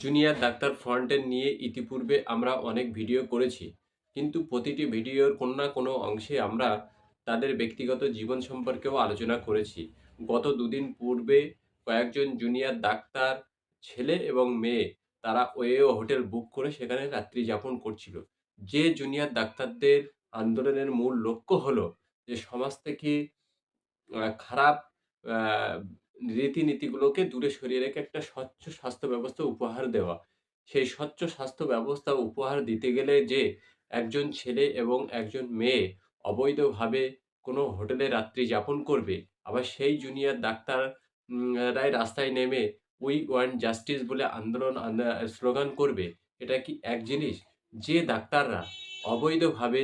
Junior doctor ফ্রন্টের নিয়ে ইতিপূর্বে আমরা অনেক ভিডিও করেছি, কিন্তু প্রতিটি ভিডিওর কোনো না কোনো অংশে আমরা তাদের ব্যক্তিগত জীবন সম্পর্কেও আলোচনা করেছি। গত দুদিন পূর্বে কয়েকজন জুনিয়র ডাক্তার ছেলে এবং মেয়ে তারা ওয়েও হোটেল বুক করে সেখানে রাত্রি যাপন করছিল। যে জুনিয়র ডাক্তারদের আন্দোলনের মূল লক্ষ্য হলো যে সমাজ থেকে খারাপ আ রীতিনীতিগুলোকে দূরে সরিয়ে রেখে একটা স্বচ্ছ স্বাস্থ্য ব্যবস্থা উপহার দেওয়া। সেই স্বচ্ছ স্বাস্থ্য ব্যবস্থা উপহার দিতে গেলে যে একজন ছেলে এবং একজন মেয়ে অবৈধভাবে কোনো হোটেলে রাত্রি যাপন করবে, আবার সেই জুনিয়র ডাক্তার রাই রাস্তায় নেমে "উই ওয়ান্ট জাস্টিস" বলে আন্দোলন স্লোগান করবে, এটা কি এক জিনিস? যে ডাক্তাররা অবৈধভাবে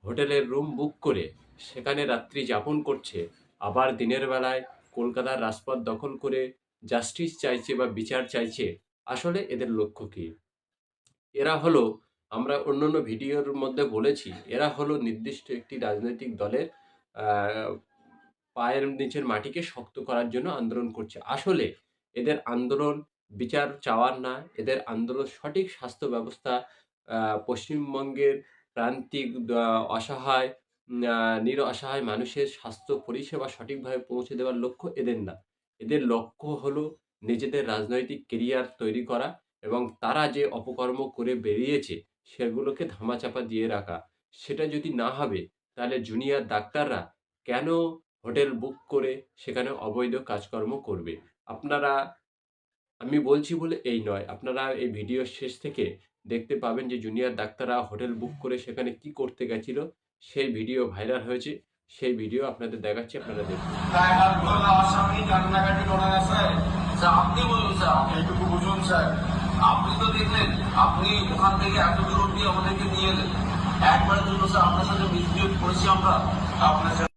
হোটেলের রুম বুক করে সেখানে রাত্রি যাপন করছে, আবার দিনের বেলায় কলকাতার রাজপথ দখল করে জাস্টিস চাইছে বা বিচার চাইছে, আসলে এদের লক্ষ্য কী? এরা হলো, আমরা অন্যান্য ভিডিওর মধ্যে বলেছি, এরা হলো নির্দিষ্ট একটি রাজনৈতিক দলের আ পায়ের নিচের মাটিকে শক্ত করার জন্য আন্দোলন করছে। আসলে এদের আন্দোলন বিচার চাওয়ার না, এদের আন্দোলন সঠিক স্বাস্থ্য ব্যবস্থা আ পশ্চিমবঙ্গের প্রান্তিক অসহায় নিরসহায় মানুষের স্বাস্থ্য পরিষেবা সঠিকভাবে পৌঁছে দেওয়ার লক্ষ্য এদের না। এদের লক্ষ্য হলো নিজেদের রাজনৈতিক কেরিয়ার তৈরি করা এবং তারা যে অপকর্ম করে বেরিয়েছে সেগুলোকে ধামাচাপা দিয়ে রাখা। সেটা যদি না হবে তাহলে জুনিয়র ডাক্তাররা কেন হোটেল বুক করে সেখানে অবৈধ কাজকর্ম করবে? আপনারা, আমি বলছি বলে এই নয়, আপনারা এই ভিডিওর শেষ থেকে দেখতে পাবেন যে জুনিয়র ডাক্তাররা হোটেল বুক করে সেখানে কি করতে গেছিল। সেই ভিডিও ভাইরাল হয়েছে। সেই ভিডিও আপনাদের দেখাচ্ছি, আপনারা দেখুন। কান্নাকাটি করে না স্যার। স্যার আপনি বলুন স্যার, আপনি একটু বুঝুন স্যার। আপনি তো দেখলেন, আপনি ওখান থেকে এত দূর অব্দি আমাদেরকে নিয়ে এলেন। একবারের জন্য স্যার আপনার সাথে মিসবিহেভ করেছি আমরা? আপনার